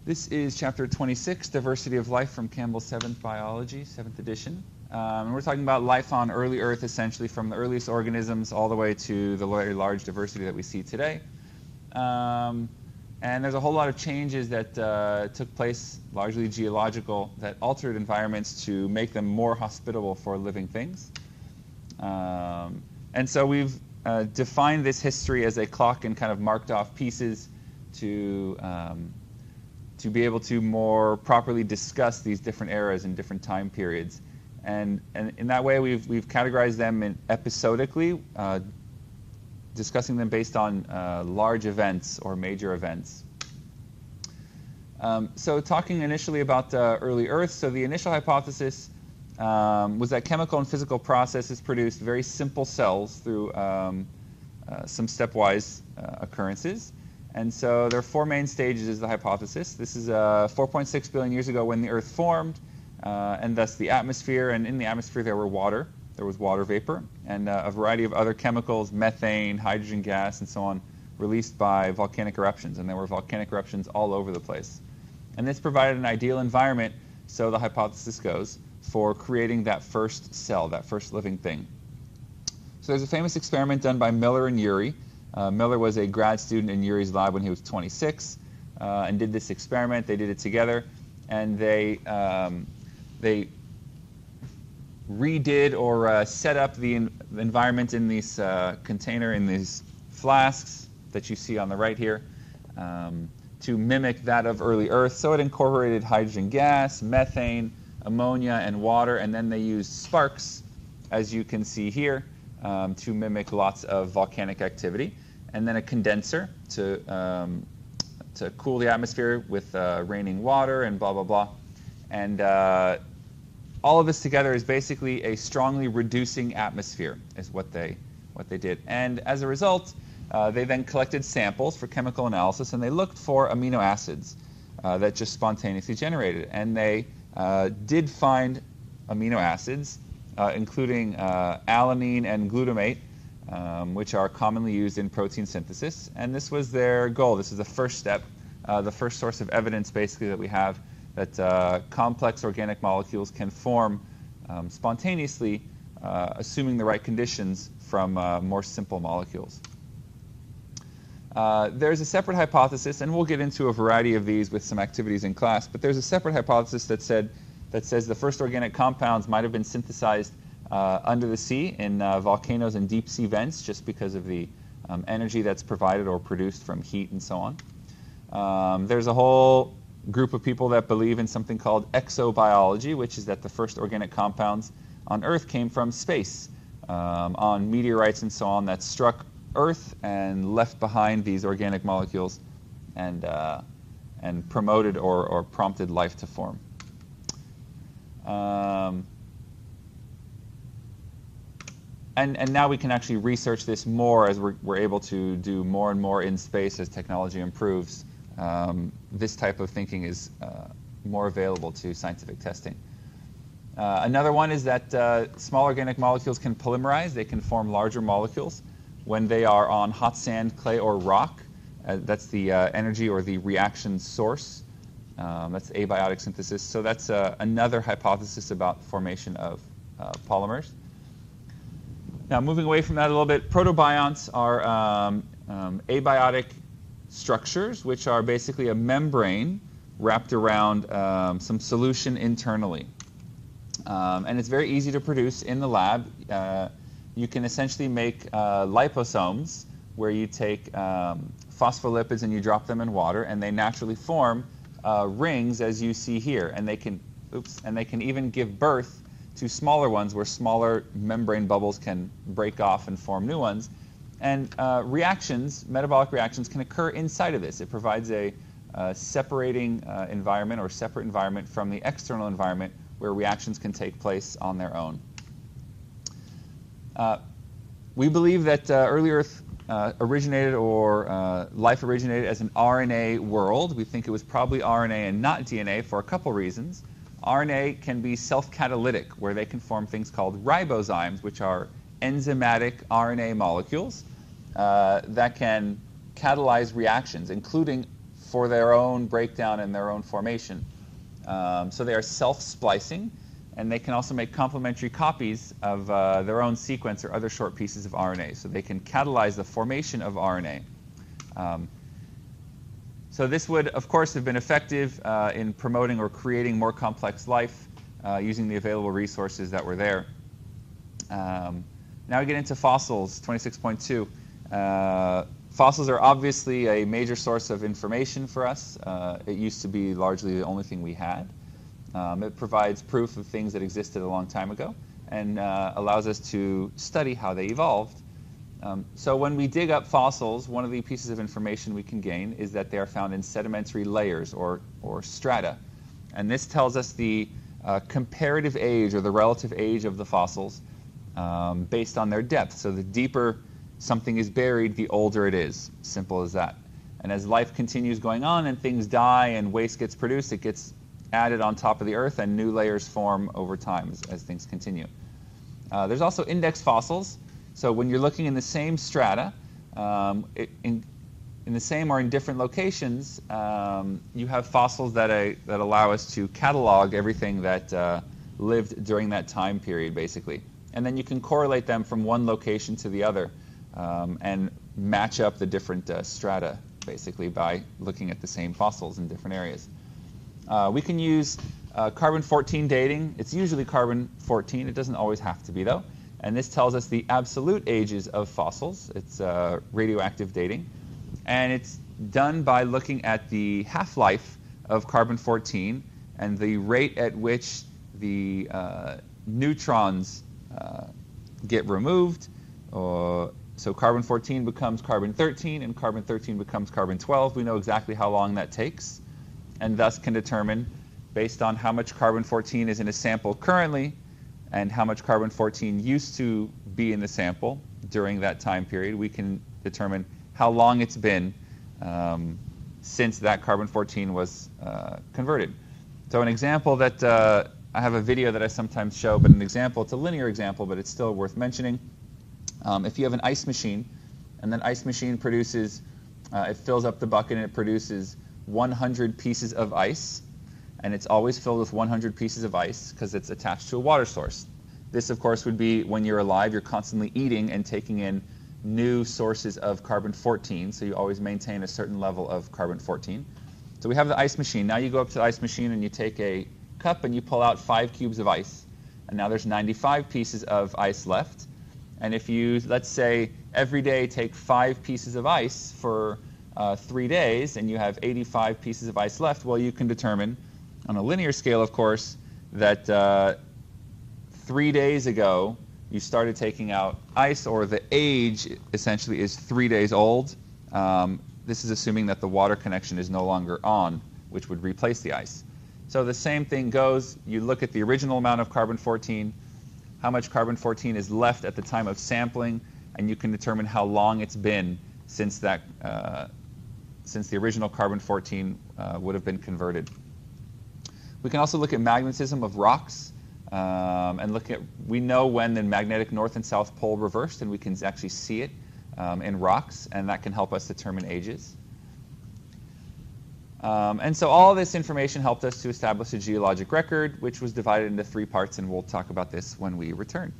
This is chapter 26, Diversity of Life from Campbell's 7th Biology, 7th edition. And we're talking about life on early Earth, essentially from the earliest organisms all the way to the very large diversity that we see today. And there's a whole lot of changes that took place, largely geological, that altered environments to make them more hospitable for living things. And so we've defined this history as a clock and kind of marked off pieces to be able to more properly discuss these different eras and different time periods. And in that way, we've categorized them episodically, discussing them based on large events or major events. So talking initially about early Earth, so the initial hypothesis was that chemical and physical processes produced very simple cells through some stepwise occurrences. And so there are four main stages is the hypothesis. This is 4.6 billion years ago when the Earth formed, and thus the atmosphere. And in the atmosphere there was water vapor, and a variety of other chemicals, methane, hydrogen gas, and so on, released by volcanic eruptions. And there were volcanic eruptions all over the place. And this provided an ideal environment, so the hypothesis goes, for creating that first cell, that first living thing. So there's a famous experiment done by Miller and Urey. Miller was a grad student in Urey's lab when he was 26 and did this experiment. They did it together, and they redid or set up the environment in these container, in these flasks that you see on the right here, to mimic that of early Earth. So it incorporated hydrogen gas, methane, ammonia, and water, and then they used sparks, as you can see here, to mimic lots of volcanic activity, and then a condenser to cool the atmosphere with raining water and blah, blah, blah. And all of this together is basically a strongly reducing atmosphere, is what they did. And as a result, they then collected samples for chemical analysis, and they looked for amino acids that just spontaneously generated. And they did find amino acids, including alanine and glutamate, which are commonly used in protein synthesis. And this was their goal. This is the first step, the first source of evidence, basically, that we have that complex organic molecules can form spontaneously, assuming the right conditions from more simple molecules. There's a separate hypothesis, and we'll get into a variety of these with some activities in class, but there's a separate hypothesis that says the first organic compounds might have been synthesized under the sea in volcanoes and deep sea vents, just because of the energy that's provided or produced from heat and so on. There's a whole group of people that believe in something called exobiology, which is that the first organic compounds on Earth came from space, on meteorites and so on that struck Earth and left behind these organic molecules and promoted or prompted life to form. And now we can actually research this more as we're able to do more and more in space as technology improves. This type of thinking is more available to scientific testing. Another one is that small organic molecules can polymerize. They can form larger molecules when they are on hot sand, clay, or rock. That's the energy or the reaction source. That's abiotic synthesis. So that's another hypothesis about formation of polymers. Now, moving away from that a little bit, protobionts are abiotic structures, which are basically a membrane wrapped around some solution internally. And it's very easy to produce in the lab. You can essentially make liposomes where you take phospholipids and you drop them in water, and they naturally form rings, as you see here. And they can even give birth to smaller ones where smaller membrane bubbles can break off and form new ones. And metabolic reactions can occur inside of this. It provides a separating environment or separate environment from the external environment where reactions can take place on their own. We believe that early Earth originated or life originated as an RNA world. We think it was probably RNA and not DNA for a couple reasons. RNA can be self-catalytic, where they can form things called ribozymes, which are enzymatic RNA molecules that can catalyze reactions, including for their own breakdown and their own formation. So they are self-splicing, and they can also make complementary copies of their own sequence or other short pieces of RNA. So they can catalyze the formation of RNA. So this would, of course, have been effective in promoting or creating more complex life using the available resources that were there. Now we get into fossils, 26.2. Fossils are obviously a major source of information for us. It used to be largely the only thing we had. It provides proof of things that existed a long time ago and allows us to study how they evolved. So when we dig up fossils, one of the pieces of information we can gain is that they are found in sedimentary layers or strata. And this tells us the comparative age or the relative age of the fossils based on their depth. So the deeper something is buried, the older it is. Simple as that. And as life continues going on and things die and waste gets produced, it gets added on top of the Earth and new layers form over time as things continue. There's also index fossils. So when you're looking in the same strata, in the same or in different locations, you have fossils that allow us to catalog everything that lived during that time period, basically. And then you can correlate them from one location to the other and match up the different strata, basically, by looking at the same fossils in different areas. We can use carbon-14 dating. It's usually carbon-14. It doesn't always have to be, though. And this tells us the absolute ages of fossils. It's radioactive dating. And it's done by looking at the half-life of carbon-14 and the rate at which the neutrons get removed. So carbon-14 becomes carbon-13, and carbon-13 becomes carbon-12. We know exactly how long that takes, and thus can determine, based on how much carbon-14 is in a sample currently and how much carbon-14 used to be in the sample during that time period, we can determine how long it's been since that carbon-14 was converted. So an example that I have a video that I sometimes show, but an example, it's a linear example, but it's still worth mentioning. If you have an ice machine, and that ice machine produces, it fills up the bucket and it produces 100 pieces of ice, and it's always filled with 100 pieces of ice because it's attached to a water source. This, of course, would be when you're alive, you're constantly eating and taking in new sources of carbon-14, so you always maintain a certain level of carbon-14. So we have the ice machine. Now you go up to the ice machine and you take a cup and you pull out 5 cubes of ice, and now there's 95 pieces of ice left. And if you, let's say, every day take 5 pieces of ice for 3 days, and you have 85 pieces of ice left, well, you can determine, on a linear scale, of course, that 3 days ago you started taking out ice, or the age essentially is 3 days old. This is assuming that the water connection is no longer on, which would replace the ice. So the same thing goes. You look at the original amount of carbon-14, how much carbon-14 is left at the time of sampling, and you can determine how long it's been since that, since the original carbon-14 would have been converted. We can also look at magnetism of rocks, and look at, we know when the magnetic north and south pole reversed, and we can actually see it in rocks, and that can help us determine ages. And so all this information helped us to establish a geologic record, which was divided into 3 parts, and we'll talk about this when we return.